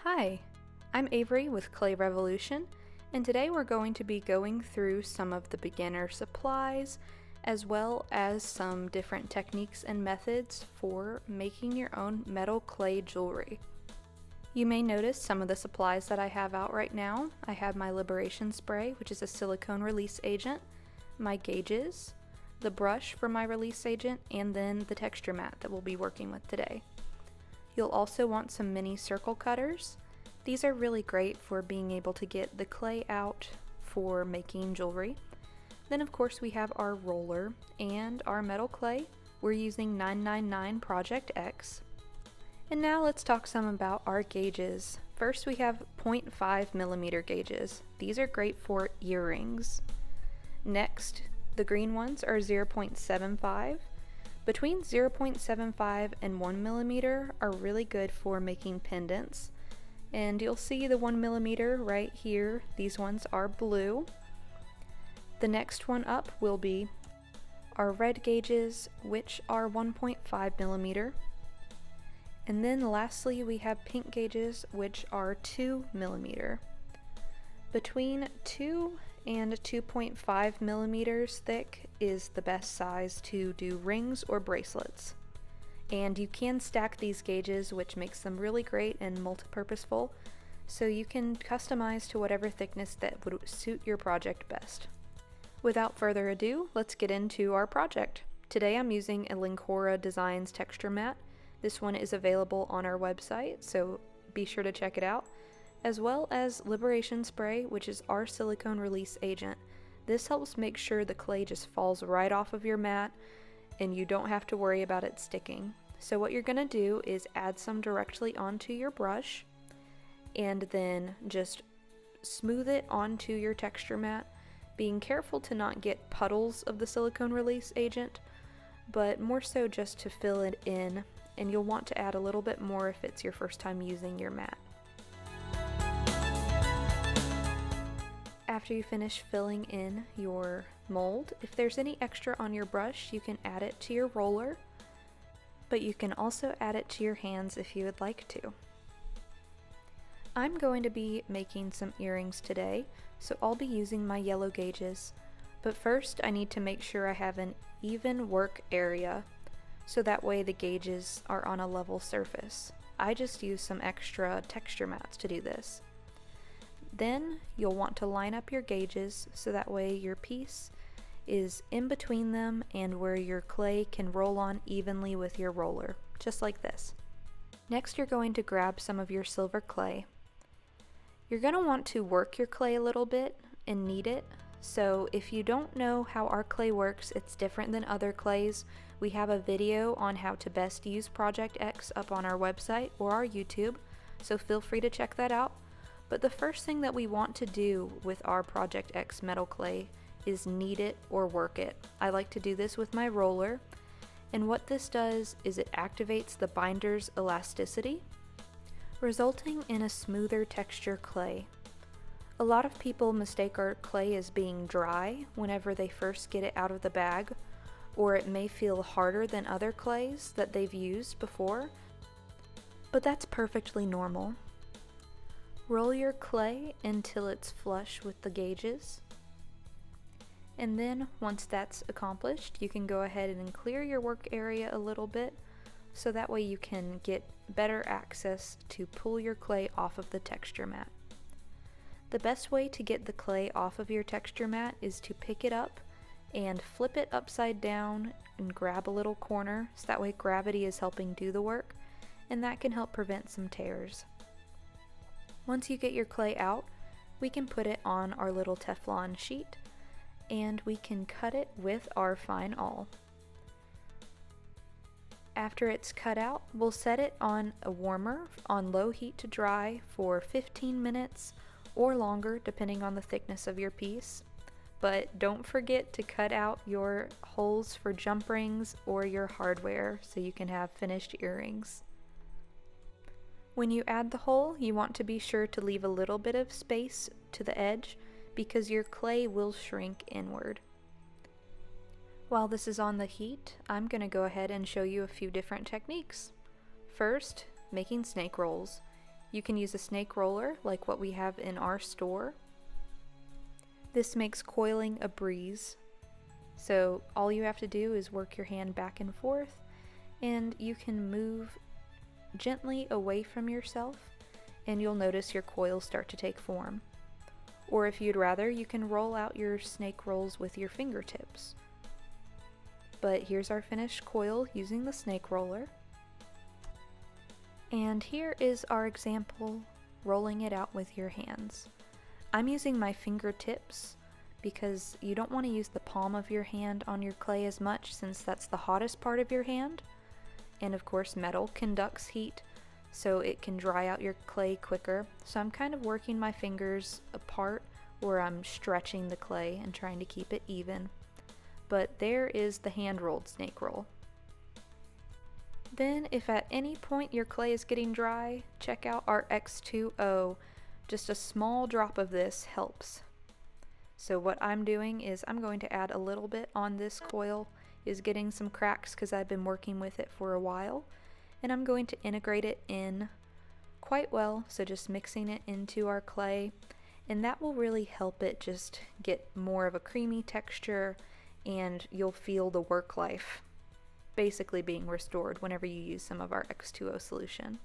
Hi, I'm Avery with Clay Revolution, and today we're going to be going through some of the beginner supplies as well as some different techniques and methods for making your own metal clay jewelry. You may notice some of the supplies that I have out right now. I have my liberation spray, which is a silicone release agent, my gauges, the brush for my release agent, and then the texture mat that we'll be working with today. You'll also want some mini circle cutters. These are really great for being able to get the clay out for making jewelry. Then of course we have our roller and our metal clay. We're using 999 Project X. And now let's talk some about our gauges. First we have 0.5 millimeter gauges. These are great for earrings. Next, the green ones are 0.75. Between 0.75 and 1 millimeter are really good for making pendants. And you'll see the 1 millimeter right here. These ones are blue. The next one up will be our red gauges, which are 1.5 millimeter. And then lastly, we have pink gauges, which are 2 millimeter. Between 2 and 2.5 millimeters thick is the best size to do rings or bracelets. And you can stack these gauges, which makes them really great and multi-purposeful, so you can customize to whatever thickness that would suit your project best. Without further ado, let's get into our project. Today I'm using a Lincora Designs texture mat. This one is available on our website, so be sure to check it out, as well as Liberation Spray, which is our silicone release agent. This helps make sure the clay just falls right off of your mat and you don't have to worry about it sticking. So what you're going to do is add some directly onto your brush and then just smooth it onto your texture mat, being careful to not get puddles of the silicone release agent, but more so just to fill it in, and you'll want to add a little bit more if it's your first time using your mat. After you finish filling in your mold, if there's any extra on your brush, you can add it to your roller, but you can also add it to your hands if you would like to. I'm going to be making some earrings today, so I'll be using my yellow gauges, but first I need to make sure I have an even work area, so that way the gauges are on a level surface. I just use some extra texture mats to do this. Then you'll want to line up your gauges so that way your piece is in between them and where your clay can roll on evenly with your roller, just like this. Next you're going to grab some of your silver clay. You're going to want to work your clay a little bit and knead it. So if you don't know how our clay works, it's different than other clays. We have a video on how to best use Project X up on our website or our YouTube, so feel free to check that out. But the first thing that we want to do with our Project X metal clay is knead it or work it. I like to do this with my roller, and what this does is it activates the binder's elasticity, resulting in a smoother texture clay. A lot of people mistake our clay as being dry whenever they first get it out of the bag, or it may feel harder than other clays that they've used before, but that's perfectly normal. Roll your clay until it's flush with the gauges, and then once that's accomplished, you can go ahead and clear your work area a little bit so that way you can get better access to pull your clay off of the texture mat. The best way to get the clay off of your texture mat is to pick it up and flip it upside down and grab a little corner, so that way gravity is helping do the work, and that can help prevent some tears. Once you get your clay out, we can put it on our little Teflon sheet and we can cut it with our fine awl. After it's cut out, we'll set it on a warmer on low heat to dry for 15 minutes or longer depending on the thickness of your piece. But don't forget to cut out your holes for jump rings or your hardware so you can have finished earrings. When you add the hole, you want to be sure to leave a little bit of space to the edge because your clay will shrink inward. While this is on the heat, I'm going to go ahead and show you a few different techniques. First, making snake rolls. You can use a snake roller like what we have in our store. This makes coiling a breeze. So all you have to do is work your hand back and forth, and you can move gently away from yourself, and you'll notice your coils start to take form. Or if you'd rather, you can roll out your snake rolls with your fingertips. But here's our finished coil using the snake roller. And here is our example rolling it out with your hands. I'm using my fingertips because you don't want to use the palm of your hand on your clay as much, since that's the hottest part of your hand. And of course, metal conducts heat, so it can dry out your clay quicker. So I'm kind of working my fingers apart where I'm stretching the clay and trying to keep it even. But there is the hand-rolled snake roll. Then if at any point your clay is getting dry, check out our X2O. Just a small drop of this helps. So what I'm doing is I'm going to add a little bit on this coil. Is getting some cracks because I've been working with it for a while, and I'm going to integrate it in quite well, so just mixing it into our clay, and that will really help it just get more of a creamy texture, and you'll feel the work life basically being restored whenever you use some of our X2O solution.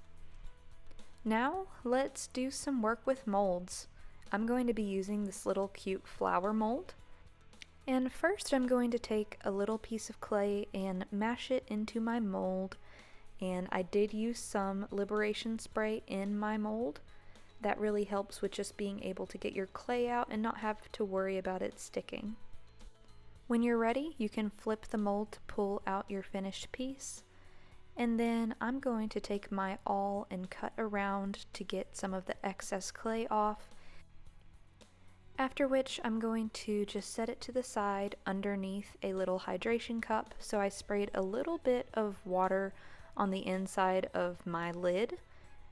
Now let's do some work with molds. I'm going to be using this little cute flower mold. And first I'm going to take a little piece of clay and mash it into my mold, and I did use some liberation spray in my mold. That really helps with just being able to get your clay out and not have to worry about it sticking. When you're ready, you can flip the mold to pull out your finished piece, and then I'm going to take my awl and cut around to get some of the excess clay off. After which I'm going to just set it to the side underneath a little hydration cup. So I sprayed a little bit of water on the inside of my lid,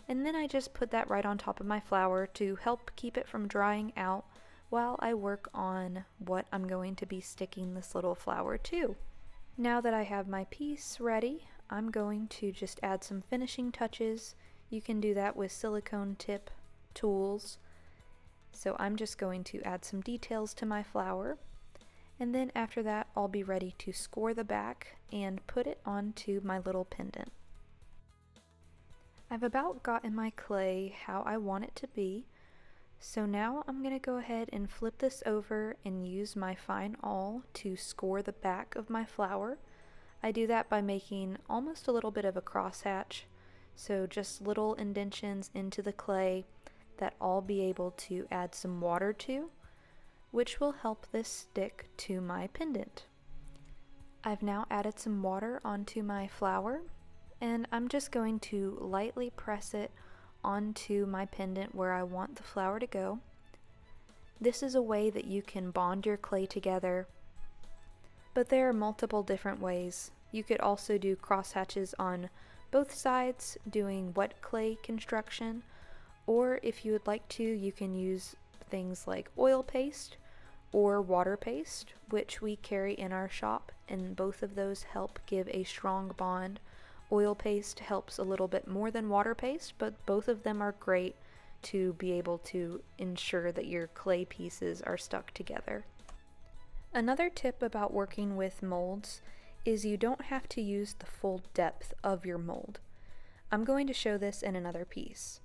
and then I just put that right on top of my flower to help keep it from drying out while I work on what I'm going to be sticking this little flower to. Now that I have my piece ready, I'm going to just add some finishing touches. You can do that with silicone tip tools. So I'm just going to add some details to my flower, and then after that I'll be ready to score the back and put it onto my little pendant. I've about gotten my clay how I want it to be, so now I'm going to go ahead and flip this over and use my fine awl to score the back of my flower. I do that by making almost a little bit of a crosshatch, so just little indentions into the clay that I'll be able to add some water to, which will help this stick to my pendant. I've now added some water onto my flower, and I'm just going to lightly press it onto my pendant where I want the flower to go. This is a way that you can bond your clay together, but there are multiple different ways. You could also do crosshatches on both sides, doing wet clay construction, or if you would like to, you can use things like oil paste or water paste, which we carry in our shop, and both of those help give a strong bond. Oil paste helps a little bit more than water paste, but both of them are great to be able to ensure that your clay pieces are stuck together. Another tip about working with molds is you don't have to use the full depth of your mold. I'm going to show this in another piece.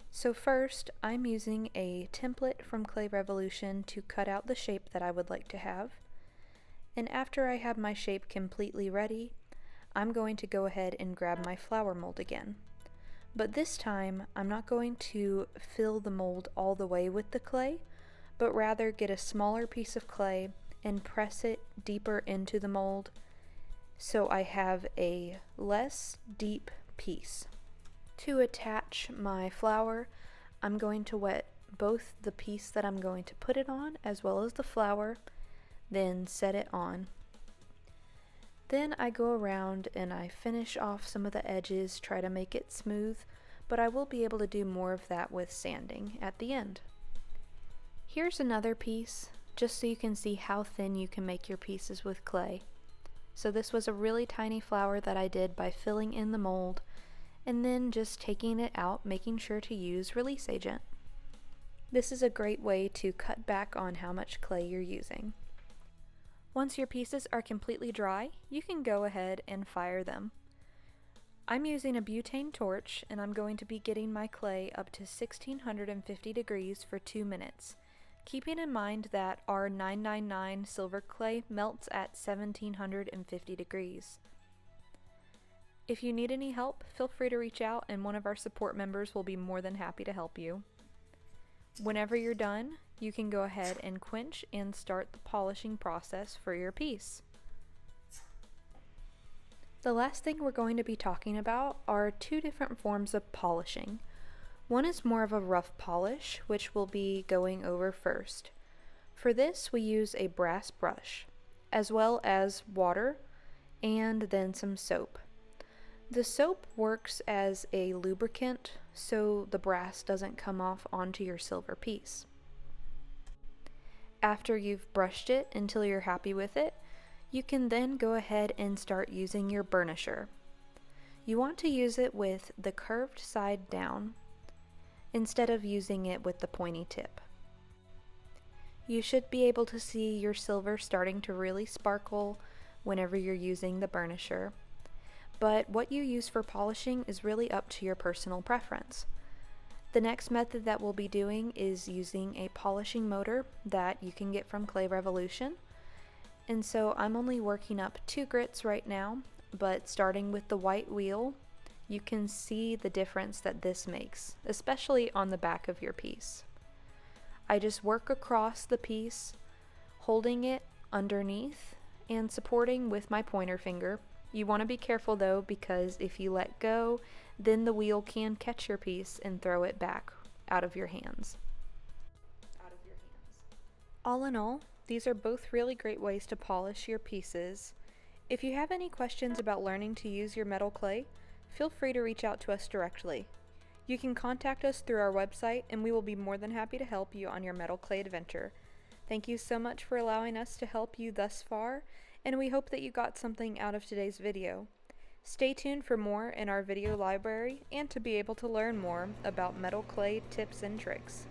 So first, I'm using a template from Clay Revolution to cut out the shape that I would like to have. And after I have my shape completely ready, I'm going to go ahead and grab my flower mold again. But this time, I'm not going to fill the mold all the way with the clay, but rather get a smaller piece of clay and press it deeper into the mold so I have a less deep piece. To attach my flower, I'm going to wet both the piece that I'm going to put it on as well as the flower, then set it on. Then I go around and I finish off some of the edges, try to make it smooth, but I will be able to do more of that with sanding at the end. Here's another piece, just so you can see how thin you can make your pieces with clay. So this was a really tiny flower that I did by filling in the mold, and then just taking it out, making sure to use release agent. This is a great way to cut back on how much clay you're using. Once your pieces are completely dry, you can go ahead and fire them. I'm using a butane torch, and I'm going to be getting my clay up to 1650 degrees for 2 minutes, keeping in mind that our 999 silver clay melts at 1750 degrees. If you need any help, feel free to reach out and one of our support members will be more than happy to help you. Whenever you're done, you can go ahead and quench and start the polishing process for your piece. The last thing we're going to be talking about are two different forms of polishing. One is more of a rough polish, which we'll be going over first. For this, we use a brass brush, as well as water, and then some soap. The soap works as a lubricant, so the brass doesn't come off onto your silver piece. After you've brushed it until you're happy with it, you can then go ahead and start using your burnisher. You want to use it with the curved side down instead of using it with the pointy tip. You should be able to see your silver starting to really sparkle whenever you're using the burnisher, but what you use for polishing is really up to your personal preference. The next method that we'll be doing is using a polishing motor that you can get from Clay Revolution. And so I'm only working up 2 grits right now, but starting with the white wheel, you can see the difference that this makes, especially on the back of your piece. I just work across the piece, holding it underneath and supporting with my pointer finger. You want to be careful though, because if you let go, then the wheel can catch your piece and throw it back out of your hands. All in all, these are both really great ways to polish your pieces. If you have any questions about learning to use your metal clay, feel free to reach out to us directly. You can contact us through our website and we will be more than happy to help you on your metal clay adventure. Thank you so much for allowing us to help you thus far, and we hope that you got something out of today's video. Stay tuned for more in our video library and to be able to learn more about metal clay tips and tricks.